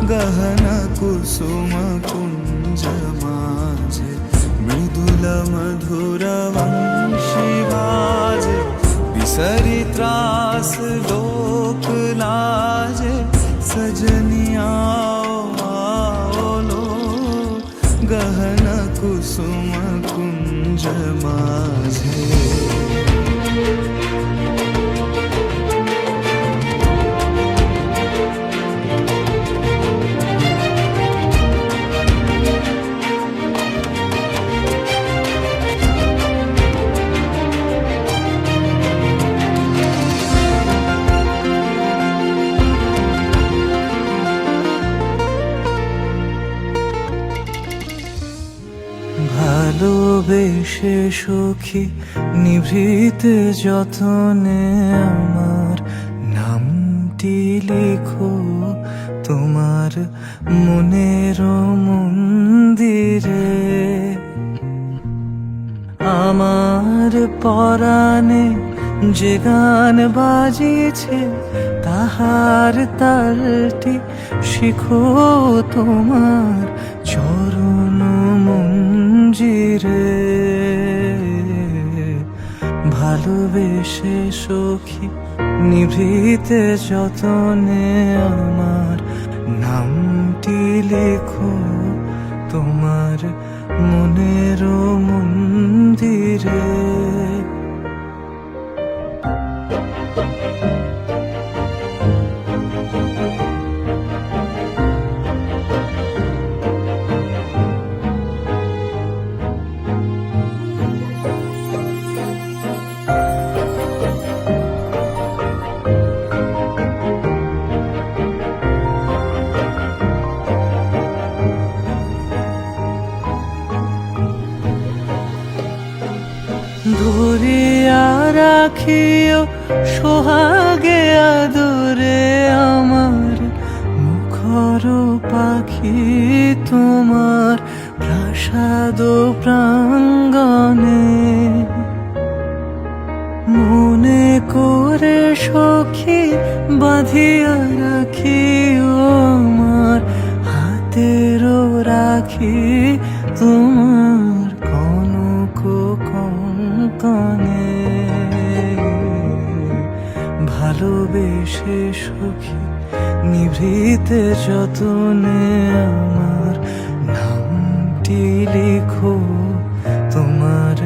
गहना कुसुम कुंज माझे मृदुल मधुर वंशी बाजे विसरी त्रास लोक लाजे सजनिया आओ गहना कुसुम कुंज माझे ভালোবেসে সখী নিভৃত যতনে আমার নামটি লিখো তোমার মনের মন্দিরে আমার পরাণে যে গান বাজিছে তাহার তালটি শিখো তোমার চরণ মঞ্জিরে ভালোবেসে সখী নিভৃতে যতনে আমার নামটি লেখো তোমার মনের মন্দিরে ধরিয়া রাখিও সোহাগে আদরে আমার মুখর পাখি তোমার প্রাসাদ প্রাঙ্গণে মনে করে সখী বাঁধিয়া রাখিও আমার হাতেরও রাখি তোমার কনক কঙ্কনে ভালোবেসে সখী নিভৃতে যতনে আমার নামটি লিখো তোমার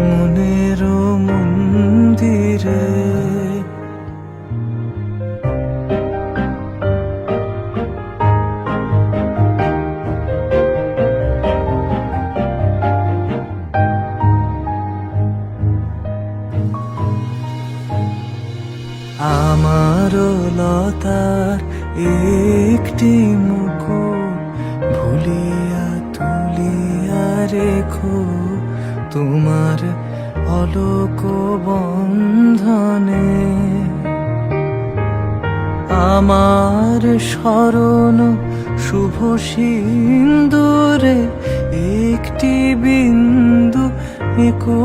মনের মন্দিরে আমার লতার একটি মুকুট ভুলিয়া তুলিয়া রেখো তোমার অলোক বন্ধনে আমার শরণ শুভ সিন্দুরে একটি বিন্দু এঁকো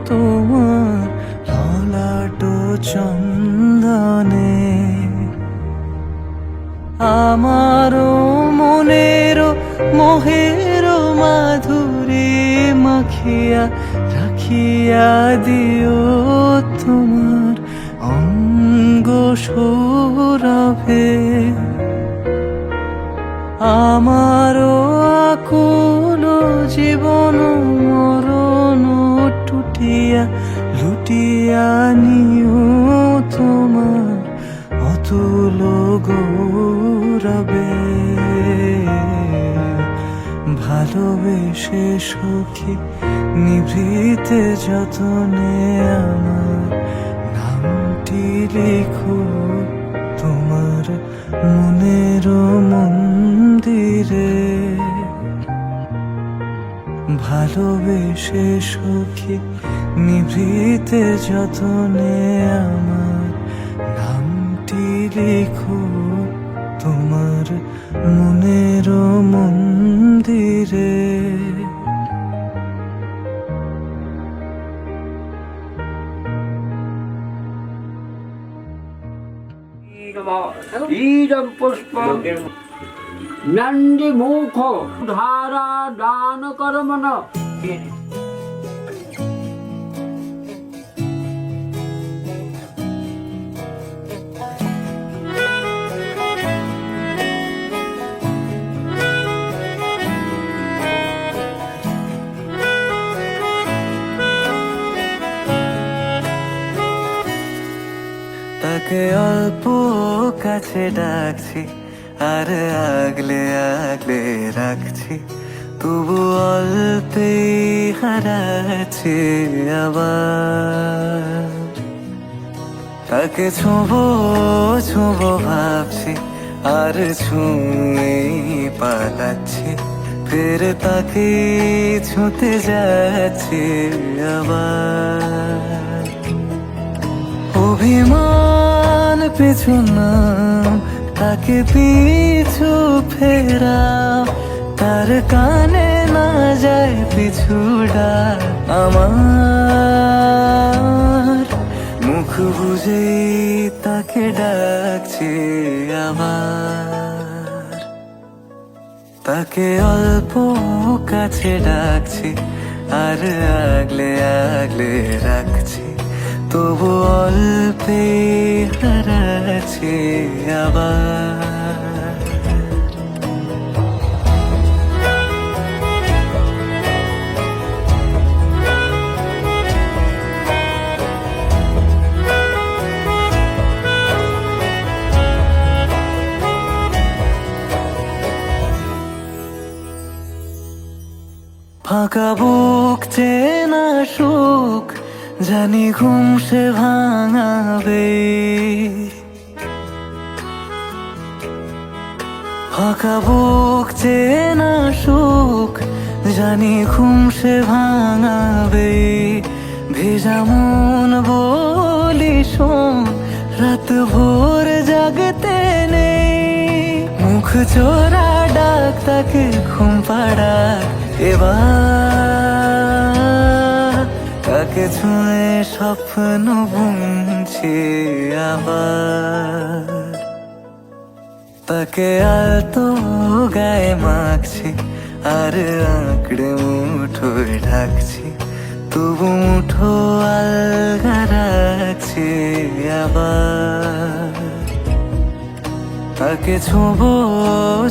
তোমার ললাট চন্দনে আমারও মনেরও মোহের মাধুরী মাখিয়া রাখিয়া দিও তোমার অঙ্গ সৌরভে। আমারও আকুল জীবন মরণ টুটিয়া লুটিয়া নিও তোমার অতুল গৌরবে। ভালোবেসে সখী নিভৃতে যতনে আমার নামটি লিখো তোমার মনের মন্দিরে। ভালোবেসে সখী নিভৃতে যতনে আমার নামটি লিখো তোমার মনের মন্দিরে। ঈদম পুষ্প নন্দী মুখ ধারা দান কর্মণ। তাকে অল্প কাছে ডাকছি আর আগলে আগলে রাখছি, তবু অল্পে হারাচ্ছি আবার। তাকে ছোঁবো ছোঁবো ভাবছি আর ছুঁয়ে পালাচ্ছি, ফের তাকে ছুঁতে যাচ্ছি আবার। অভিমান পিছু নাম তাকে পিছু ফেরাও, তার কানে না যায় পিছু ডাক আমার। মুখ বুঝে তাকে ডাকছি আবার। তাকে অল্প কাছে ডাকছি আর আগলে আগলে রাখছি, তবু অল্পে হারাচ্ছি আবার। ফাঁকা বুক চেনা সুখ জানি ঘুম সে ভাঙাবে, ফাঁকা বুক চেনা সুখ জানি ঘুম সে ভাঙাবে। ভেজা মন বলি শোন রাত ভোর জাগতে নেই, মুখ চোরা ডাক তাকে ঘুম পাড়াক এবার। তাকে ছুঁয়ে স্বপ্ন বুনছি আবার। তাকে আলতো গায়ে মাখছি আর আঁকড়ে মুঠোয় ঢাকছি, তবু মুঠো আলগা রাখছি আবার। তাকে ছোঁবো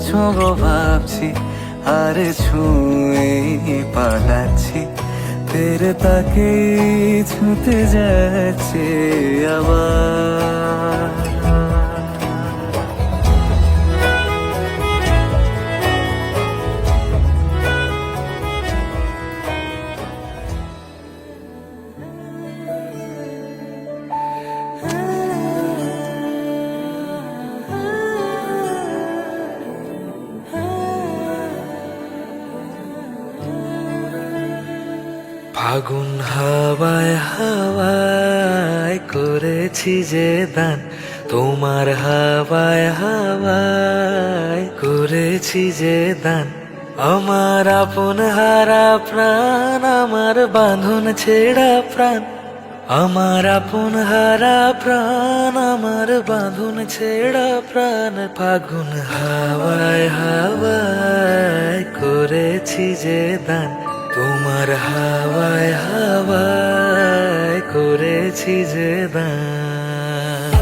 ছোঁবো ভাবছি আর ছুঁয়ে পালাচ্ছি, ফের তাকে ছুঁতে যাচ্ছে আবার। ফাগুন হাওয়ায় হাওয়ায় করেছি যে দান, তোমার হাওয়ায় হাওয়ায় করেছি যে দান। আমার আপন হারা প্রাণ, আমার বাঁধন ছেঁড়া প্রাণ, আমার আপন হারা প্রাণ, আমার বাঁধন ছেড়া প্রাণ, ফাগুন হাওয়ায় হাওয়ায় করেছি যে দান, তোমার হাওয়ায় হাওয়ায় করেছি যে দান।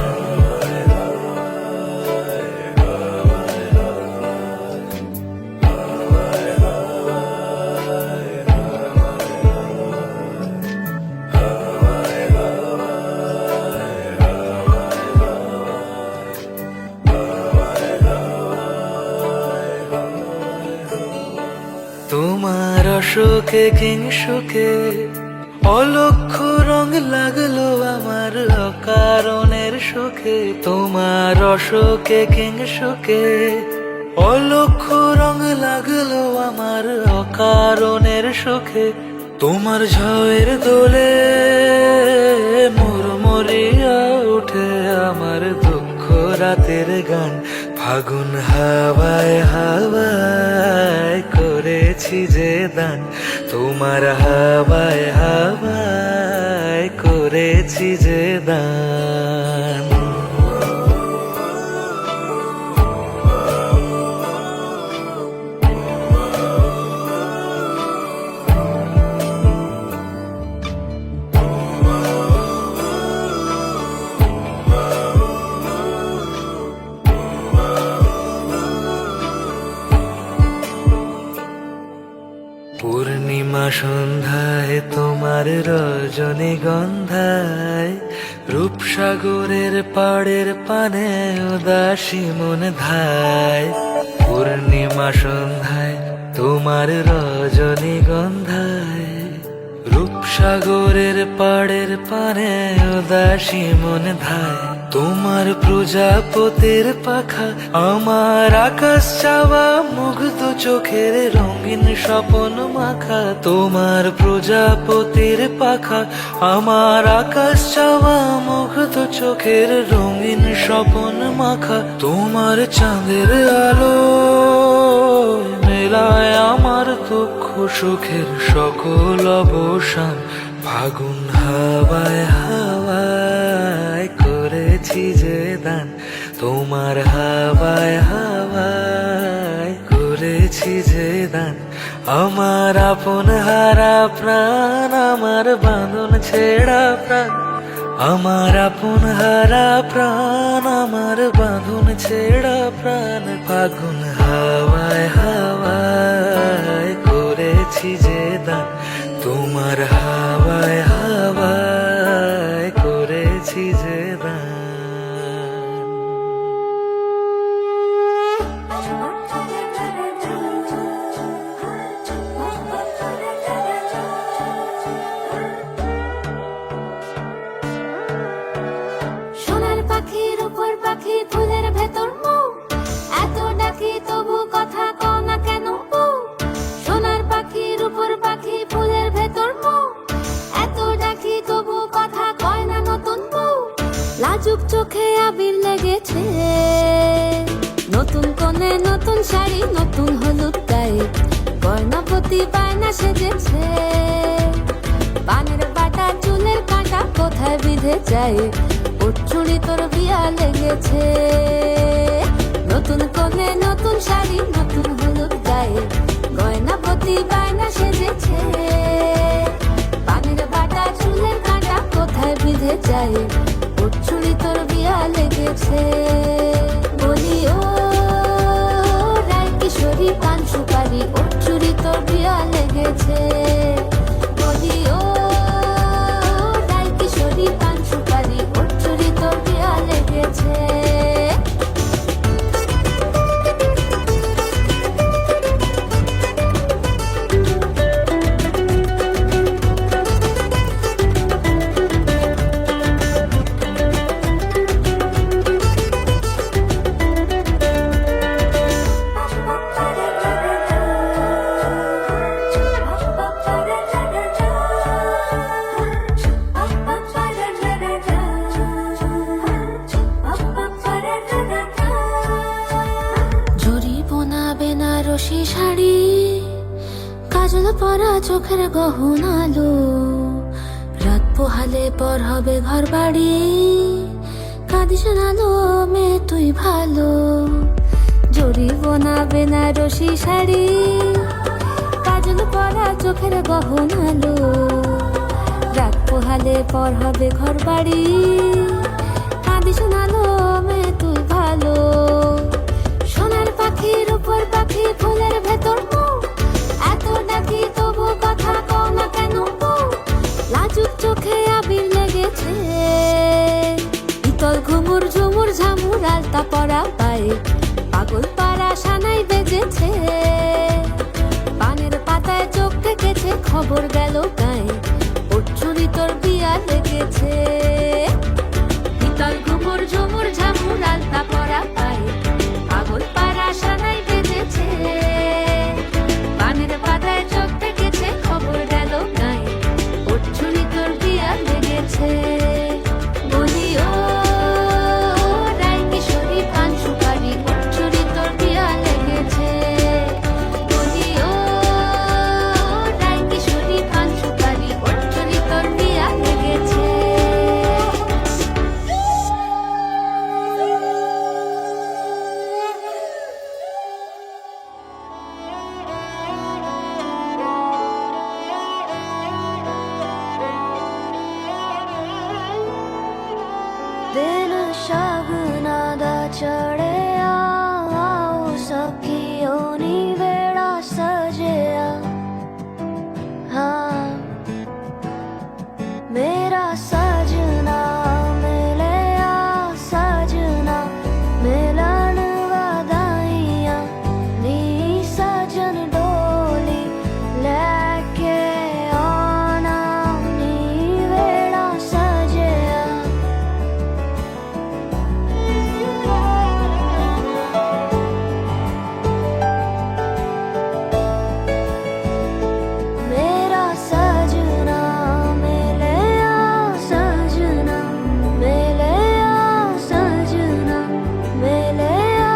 তোমার অশোকে কিংসুকে অলক্ষ রং লাগলো আমার অকারণের সুখে, তোমার অশোকে কিংসুকে অলক্ষ রং লাগলো আমার অকারণের সুখে, তোমার ঝড়ের দোলে মুরমুরিয়া উঠে আমার দুঃখ রাতের গান, ফাগুন হাওয়ায় হাওয়ায় করেছি যে দান, তোমার হাওয়ায় হাওয়ায় করেছি যে দান। পূর্ণিমা সন্ধ্যায় তোমার রজনীগন্ধায়, রূপসাগরের পাড়ের পানে উদাসী মন ধায়, পূর্ণিমা সন্ধ্যায় তোমার রজনীগন্ধায়, রূপসাগরের পাড়ের পানে উদাসী মন ধায়, তোমার প্রজাপতির পাখা আমার আকাশ চাওয়া মুগ্ধ চোখের রঙিন স্বপন মাখা, তোমার প্রজাপতির পাখা আমার আকাশ চাওয়া মুগ্ধ চোখের রঙিন স্বপন মাখা, তোমার চাঁদের আলো মেলায় আমার দুঃখ সুখের সকল অবসান, ফাগুন হাওয়ায় হাওয়ায় করেছি যে দান, তোমার হাওয়ায় হাওয়ায় করেছি যে দান, আমার আপন হারা প্রাণ, আমার বাঁধন ছেড়া প্রাণ, আমার আপন হারা প্রাণ, আমার বাঁধন ছেড়া প্রাণ, ফাগুন হাওয়ায় হাওয়ায় করেছি যে দান, তোমার হাওয়ায় হাওয়ায় করেছি যে দান। সোনার পাখির উপর পাখি ফুলের ভেতর মুখ, এত ডাকি তবু কথা কও না কেন বউ? সোনার পাখির উপর পাখি ফুলের ভেতর মুখ, এত ডাকি তবু কথা কয় না নতুন বউ। লাজুক চোখে আবির লেগেছে, নতুন কোণে নতুন শাড়ি নতুন হলুদ গায়ে, গয়নাপতি বায়না সেজেছে, পানের বাটা চুলের কাঁটা কোথায় বিঁধে যায়, চুড়ি তোর বিয়া লেগেছে, নতুন কোণে নতুন শাড়ি নতুন হলুদ গায়ে, গয়নাপতি বায়না সেজেছে, পানের বাটা চুলের কাঁটা কোথায় বিঁধে যায়, চুড়ি তোর বিয়া লেগেছে। বলি ও রায় কিশোরী পান সুপারি, ওর চুড়ি তোর বিয়া লেগেছে, বলি ও রায় কিশোরী পান সুপারি, ওর চুড়ি তোর বিয়া লেগেছে। বেনারসি শাড়ি, কাজল পরা চোখের গহন আলো, রাত পোহালে পর হবে ঘর বাড়ি, কাঁদিস না লো মেয়ে তুই ভালো, জরিব না বেনারসি শাড়ি, কাজল পরা চোখের গহনালো, রাত পোহালে পর হবে ঘর বাড়ি, কাঁদিস না লো মেয়ে তুই ভালো। সোনার পাখির উপর পাখি ফুলের ভেতর মৌ, এত ডাকি তবু কথা কও না কেন বউ, লাজুক চোখে আবির লেগেছে, ইতল ঘুমুর ঝুমুর ঝামুর আলতা পরা পায়ে, পাগল পাড়া সানাই বেজেছে, পানের পাতায় চোখ থেকেছে খবর গেল গায়ে, ওর চুরি তোর বিয়া লেগেছে, ইতল ঘুমুর ঝুমুর ঝামুর আলতা পরা পায়ে, পাগল পাড়া সানাই বেজেছে, পানের পাতায় চোখ থেকেছে খবর গেল গায়ে, ওর চুরি তোর বিয়া লেগেছে। বলি ও রাই কিশোরী পান সুপারি, ওর চুরি তোর বিয়া লেগেছে, বলি ও রাই কিশোরী পান সুপারি, ওর চুরি তোর বিয়া লেগেছে। दिन शगुना दा चढ़िया, आओ सखियों नी वेड़ा सजिया, हाँ मेरा सजना मिलिया, सजना मिलन वधाइयां, नी सजन डोली लेके आना, नी वेड़ा सजिया। मेरा सजना मिलिया, सजना मिलिया, सजना मिलिया,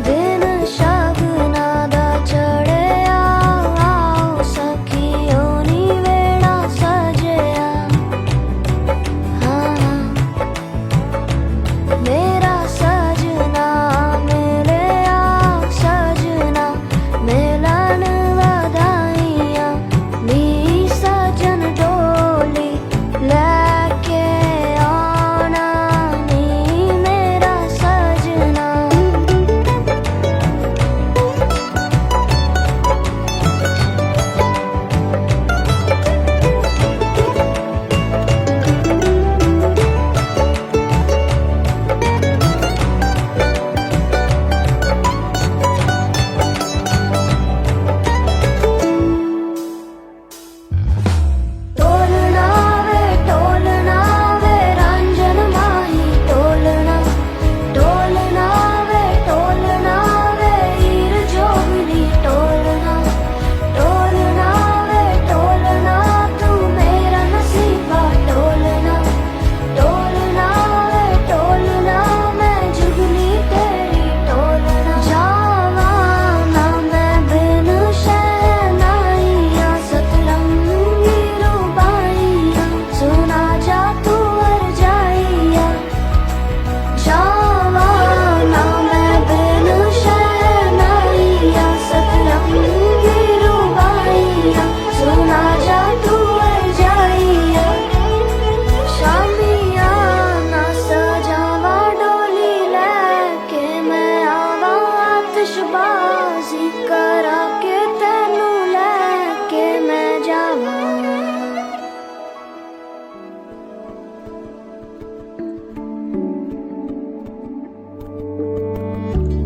दिन शगुना दा चढ़िया, आओ सखियों नी वेड़ा सजिया, हाँ मेरा सजना मिलिया, सजना मिलन वधाइयां, नी सजन डोली लेके आना, नी मेरा सजना। टोलना वे रंजन माही, टोलना टोलना वे हीर जोगनी, टोलना टोलना तू मेरा नसीबा, टोलना टोलना मैं जुगनी तेरी, टोलना जावा ना मैं बिन शहनाइया, सतरंगी रुबाइया, सुना जा तू अर जाइया, जावा ना मैं बिन शहनाइया, सतरंगी रुबाइया, सुना जा तू अर जाइया, शामियाना सजावा डोली लेके मैं आवा, आतिशबाजी करा के तेनू लेके मैं जावा।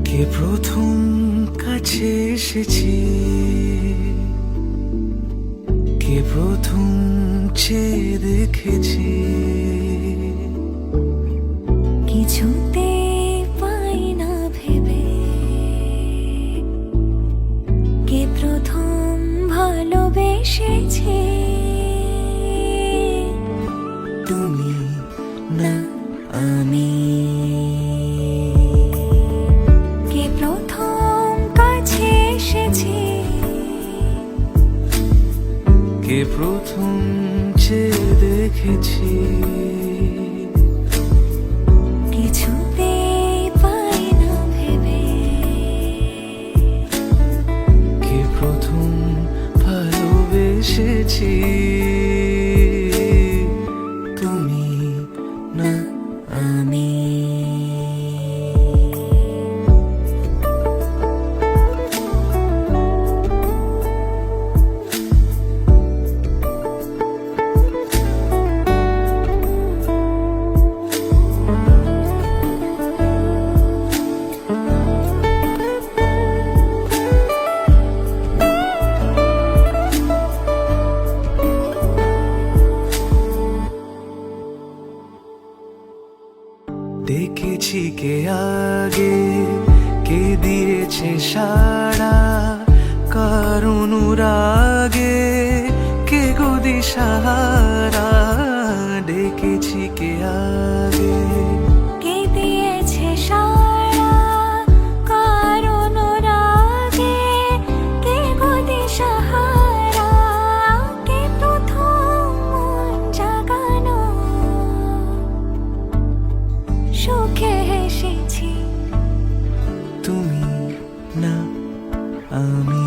কে প্রথম কাছে এসেছি, কে প্রথম চেয়ে দেখেছি, কিছু ভালোবেসেছি। তুমি না আমি। কে প্রথম কাছে এসেছি, কে প্রথম চেয়ে দেখেছি, কিছুতেই পাই না ভেবে। কে প্রথম ভালোবেসেছি, তুমি না আমি। দেখেছি কে আগে, কে দিয়েছে সাড়া, কার অনুরাগে কে গো দিশাহারা। দেখেছি কে আগে, কে দিয়েছে সাড়া, কার অনুরাগে কে গো দিশাহারা। কে প্রথম মন জাগানো, সুখে হেসেছি, তুমি না আমি।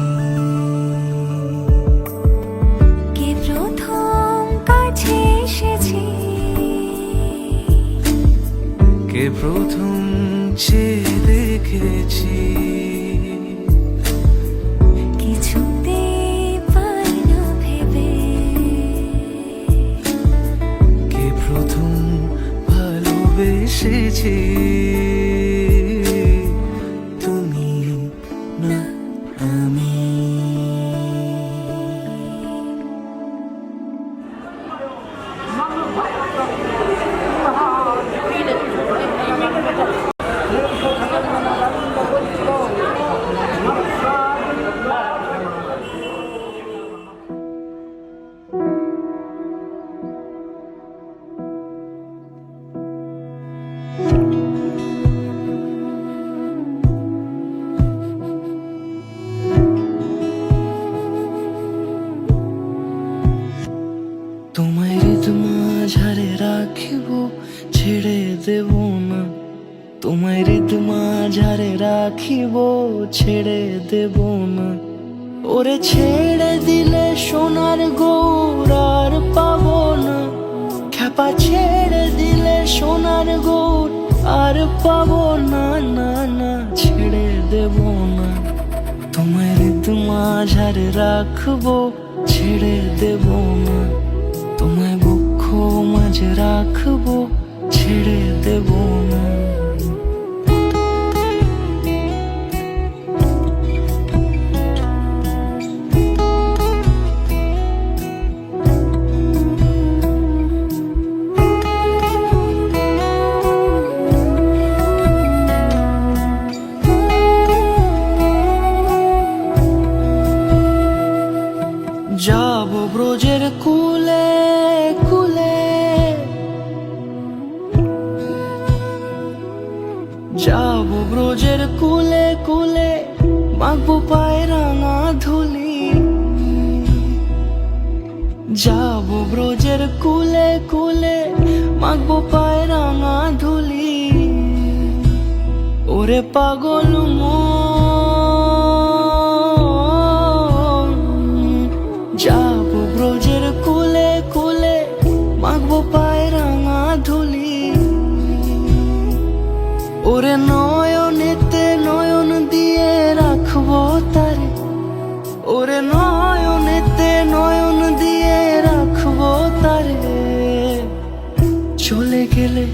কে প্রথম কাছে এসেছি, কে প্রথম চেয়ে দেখেছি, কিছুতেই পাই না ভেবে। কে প্রথম ভালোবেসেছি, তুমি না আমি। তোমায় হৃদ মাঝারে রাখিব, ছেড়ে দেব না। তোমায় হৃদ মাঝারে রাখিব, ছেড়ে দেব না। ওরে ছেড়ে দিলে সোনার গৌর আর পাবো না। খ্যাপা ছেড়ে দিলে সোনার গৌর আর পাবো না, না না ছেড়ে দেব না। তোমায় হৃদ মাঝারে রাখবো, ছেড়ে দেব না। তোমায় বক্ষ মাঝে রাখবো, ছেড়ে দেব না। যাব ব্রজের কুলে কুলে, যাব ব্রজের কুলে কুলে, মাখবো পায়ে রাঙা ধুলি। যাব ব্রজের কুলে কুলে, মাখবো পায়ে রাঙা ধুলি। ওরে পাগল মন, যাব ব্রজের কুলে কুলে, মাখবো পায়ে রাঙা ধুলি। ওরে নয়নেতে নয়ন দিয়ে রাখবো তারে, ওরে নয়নেতে নয়ন দিয়ে রাখবো তারে। চলে গেলে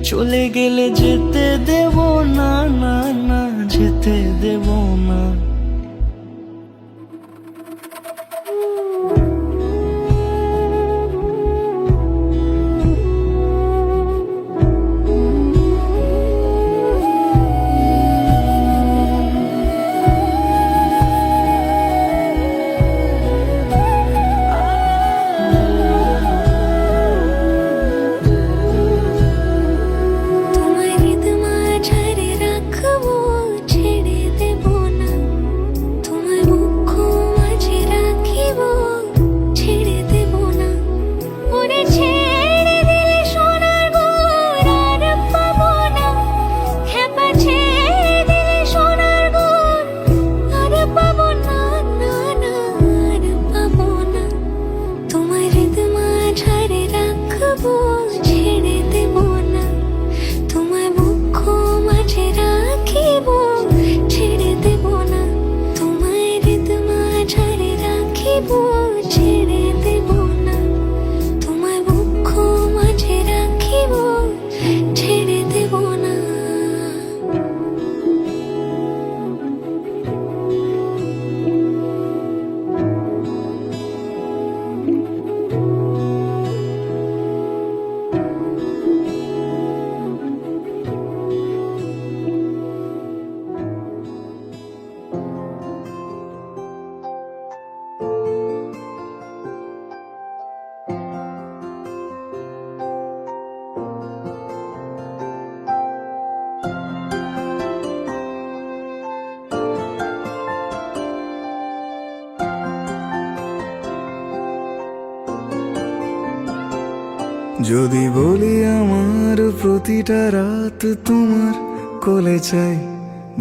চলে গেলে যেতে দেব না, না না যেতে দেব না। যদি বলি আমার প্রতিটা রাত তোমার কোলে চাই,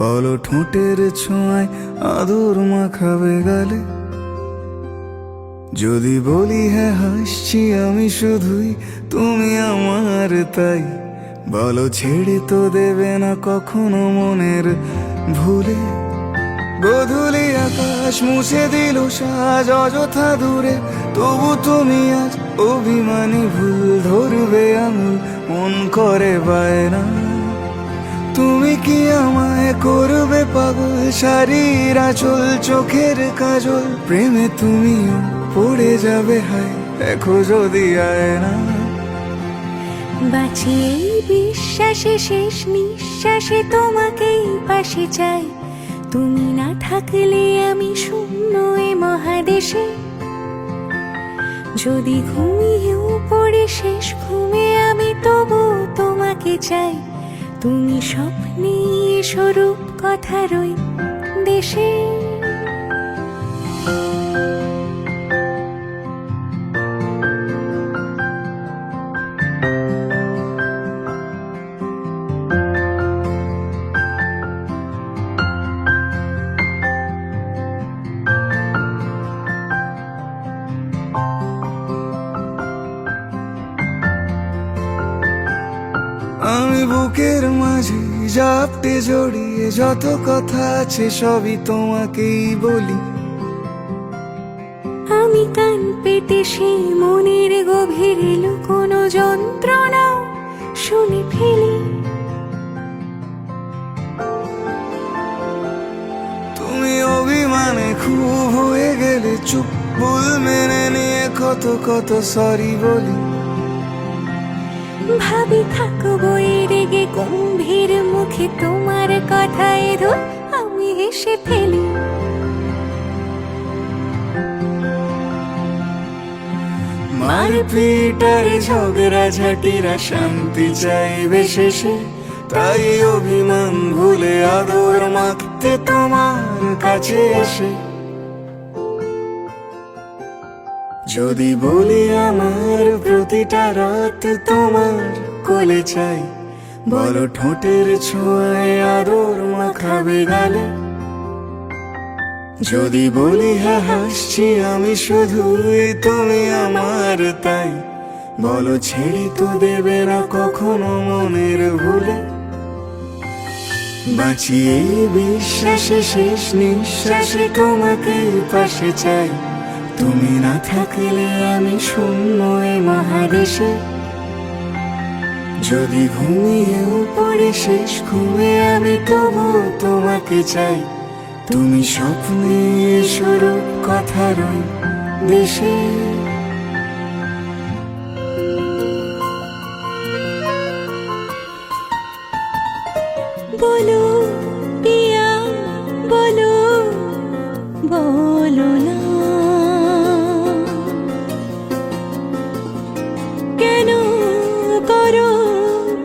বলো ঠোঁটের ছোঁয়ায় আদর মাখাবে গালে। যদি বলি হ্যাঁ হাসছি আমি শুধুই, তুমি আমার তাই, বলো ছেড়ে তো দেবে না কখনো মনের ভুলে। গোধূলি আকাশ মুছে দিল সাজ অযথা দূরে, তবু তুমি আজ অভিমানী ভুল ধরবে আঙুল, মন করে বায়না। তুমি কি আমায় করবে পাগল, শাড়ির আঁচল চোখের কাজল, প্রেমে তুমিও পড়ে যাবে হায় দেখো যদি আয়না। বাঁচি এই বিশ্বাসে শেষ নিঃশ্বাসে তোমাকেই পাশে চাই, তুমি না থাকলে আমি শূন্য এ মহাদেশে। যদি ঘুমিয়েও পড়ে শেষ ঘুমে আমি তবু তোমাকে চাই, তুমি স্বপ্নে স্বরূপ কথার ওই দেশে। আমি বুকের মাঝে জাপটে জড়িয়ে যত কথা আছে সবই তোমাকেই বলি। আমি কান পেতে সেই মনের গভীরে লুকোনো যন্ত্রণা শুনে ফেলি। তুমি অভিমানে খুব হয়ে গেলে চুপ, ভুল মেনে নিয়ে কত কত সরি বলি। ভাবি থাকবো এই রেগে গম্ভীর মুখে তোমার কথায় ধর আমি হেসে ফেলি। মারপিট আর ঝগড়া ঝাঁটিরা শান্তি চাইবে শেষে, তাই অভিমান ভুলে আদর মাখতে তোমার কাছে এসে। যদি বলি আমার প্রতিটা রাত তোমার কোলে চাই, বলো ঠোঁটের ছোঁয়ায় আদর মাখাবে গালে। যদি বলি হ্যাঁ হাসছি আমি শুধুই, তুমি আমার তাই, বলো ছেড়ে তো দেবে না কখনো মনের ভুলে। বাঁচি এই বিশ্বাসে শেষ নিঃশ্বাসে তোমাকে পাশে চাই, তুমি না থাকলে আমি শূন্য এ মহাদেশে। যদি ঘুমিয়েও পড়ে শেষ ঘুমে আমি তবু তোমাকে চাই, তুমি স্বপ্নে স্বরূপ কথার ওই দেশে। বলো পিয়া বলো, বলো না কেন করো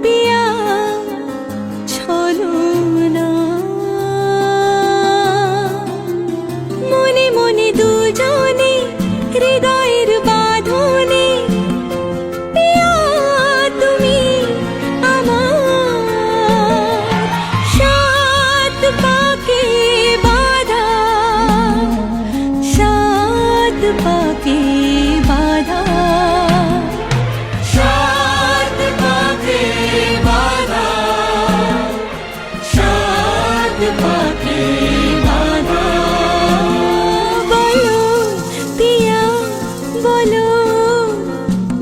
পিয়া ছলনা। মনে মনে দুজনে হৃদয়ের বাঁধনে পিয়া তুমি আমার, সাত পাকে বাঁধা, সাত পাকে বাঁধা, সাত পাকে বাঁধা, সাত পাকে বাঁধা। বলো পিয়া বলো,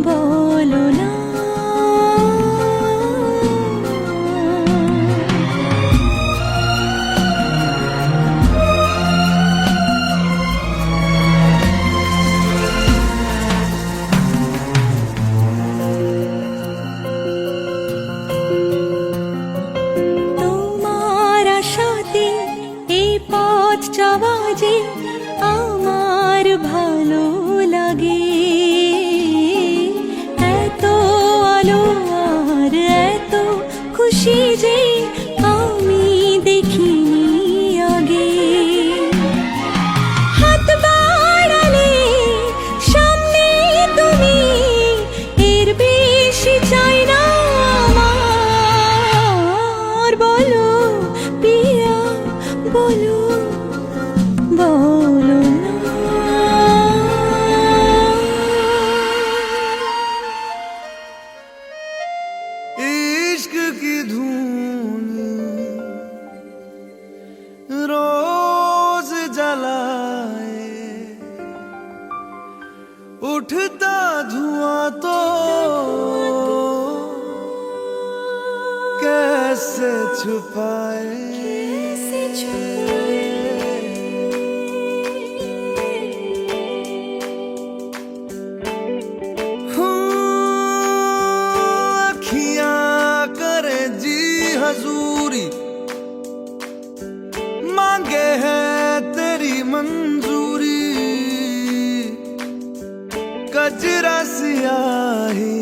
বলো না তোমার আশাতে এই পথ চলা যে আমার ভালো লাগে। এত আলো আর এত খুশি যে আমি দেখিনি আগে। হাত বাড়ালে সামনে তুমি, এর বেশ उठता धुआं तो कैसे छुपाए अखियां करे जी हजूरी मांगे है तेरी मंजूरी कजरा सियाही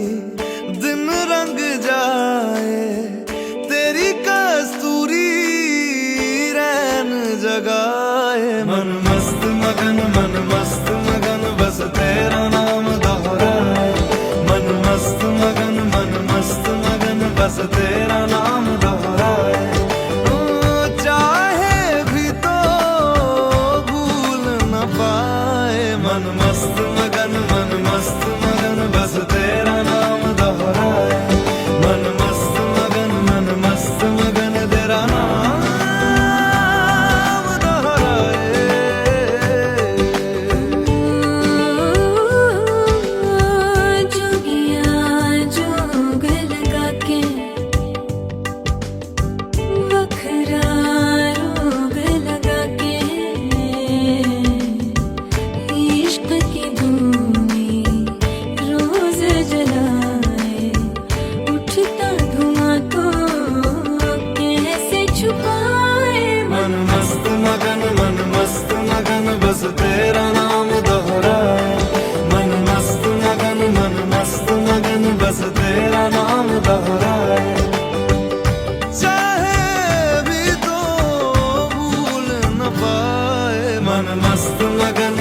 दिन रंग जाए तेरी कस्तूरी रैन जगाए मन मस्त मगन बस तेरा नाम दोहराए मन मस्त मगन बस तेरा नाम दोहराए चाहे भी तो भूल न पाए मन मस्त मगन बस तेरा नाम दोहराए मन मस्त मगन तेरा नाम दोहराए जोगिया जोग लगा के वखरा रोग लगा के इश्क की धूनी रोज जलाए उठता धुआं तो कैसे छुपाए मन मस्त मगन बस तेरा नाम दोहराए मन मस्त मगन बस तेरा नाम दोहराए चाहे भी तो भूल न पाए मन मस्त मगन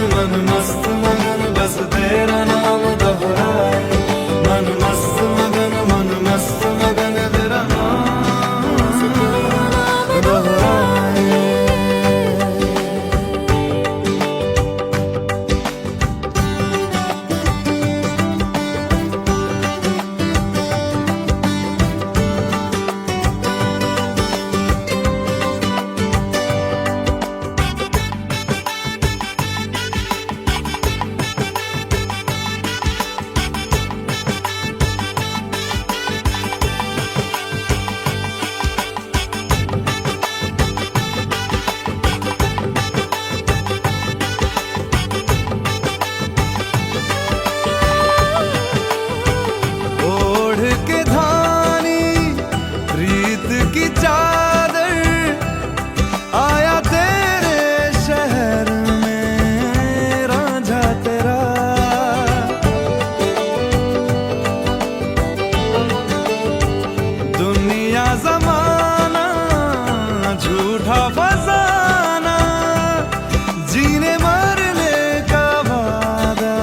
बस तेरा नाम दोहराए मन मस्त मगन तेरा नाम दोहराए ओढ़ के धानी प्रीत की चादर आया तेरे शहर में रांझा तेरा दुनिया जमाना झूठा फसाना जीने मरने का वादा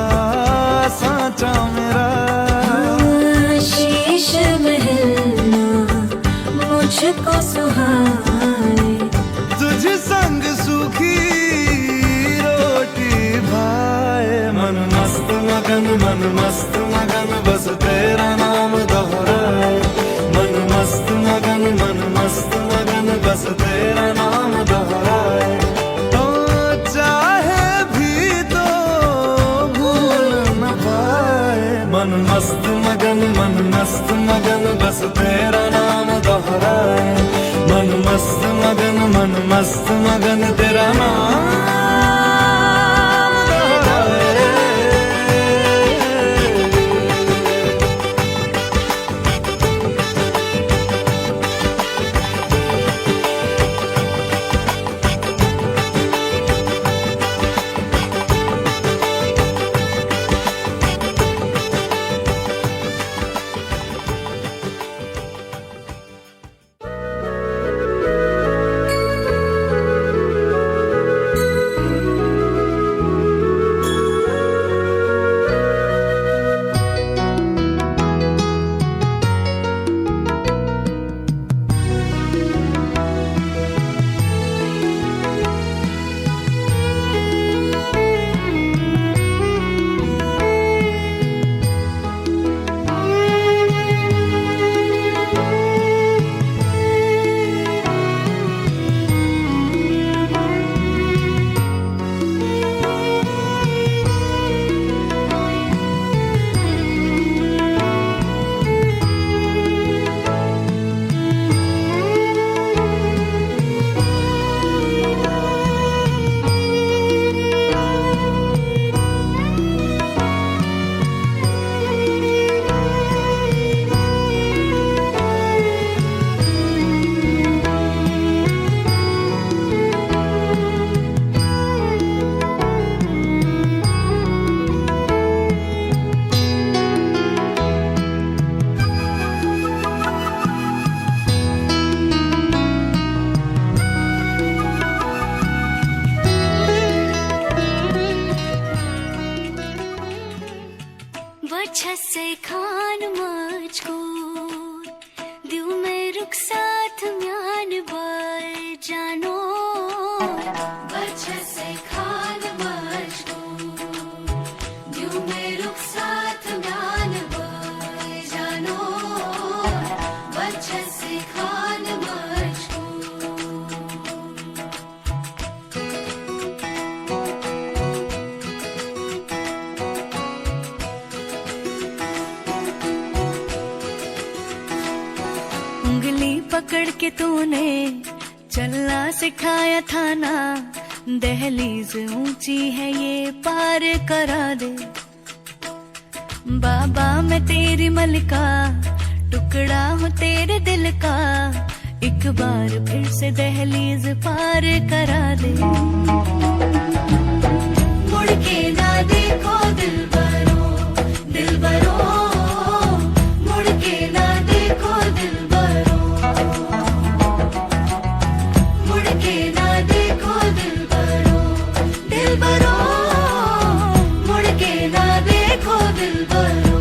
साचा मेरा शीश महलना मुझको सुहाए तुझ संग सूखी रोटी भाए मन मस्त मगन बस तेरा नाम दोहराए मन मस्त मगन बस तेरा नाम दोहराए तो चाहे भी तो भूल न पाए मन मस्त मगन बस तेरा नाम दोहराए मन मस्त मगन तेरा नाम दोहराए खान मुझको दिल में रुक साथ म्यान बार जानो से खान मुझको दिल में रुक साथ म्यान बार जानो से खान मुझको उंगली पकड़ के तूने चलना सिखाया था ना दहलीज ऊंची है ये पार करा दे बाबा मैं तेरी मलिका टुकड़ा हूँ तेरे दिल का एक बार फिर से दहलीज पार करा दे मुड़ के ना देखो दिल बरो मुड़ के ना देखो दिल बरो मुड़ के ना देखो दिल बरो मुड़ के ना देखो दिल बरो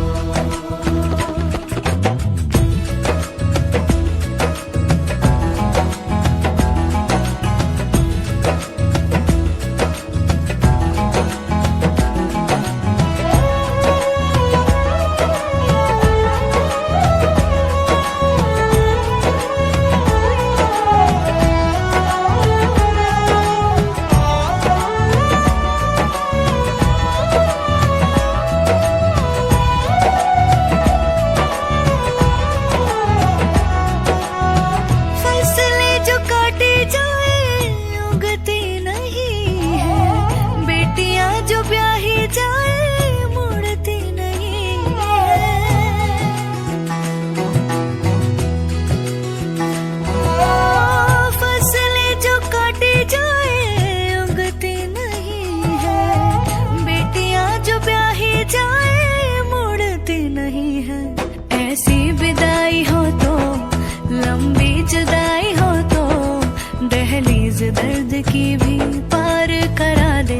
दर्द की भी पार करा दे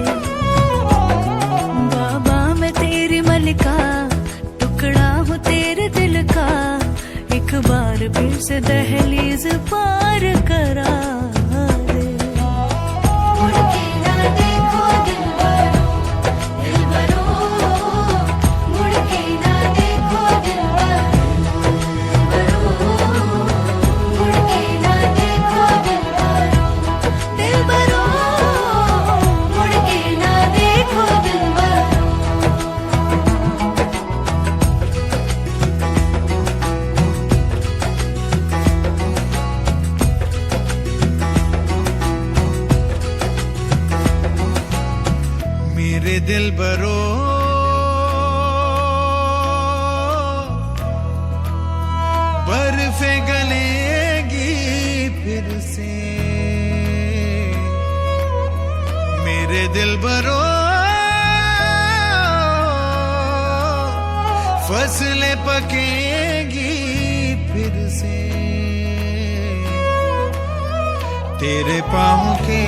बाबा मैं तेरी मलिका टुकड़ा हूँ तेरे दिल का एक बार फिर से दहलीज पार करा दे मुड़ के ना देखो दिल बरो मुड़ के ना देखो दिल बरो मुड़ के ना देखो दिल बरो मुड़ के ना देखो दिल बरो मेरे दिल बरो बर्फे गलेगी फिर से मेरे दिल बरो फसलें पकेगी फिर से तेरे पाँव के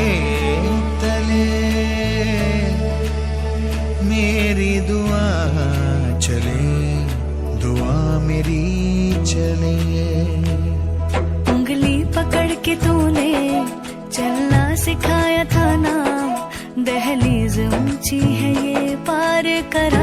तले मेरी दुआ चले दुआ मेरी चले उंगली पकड़ के तूने चलना सिखाया था ना दहलीज ऊंची है ये पार करा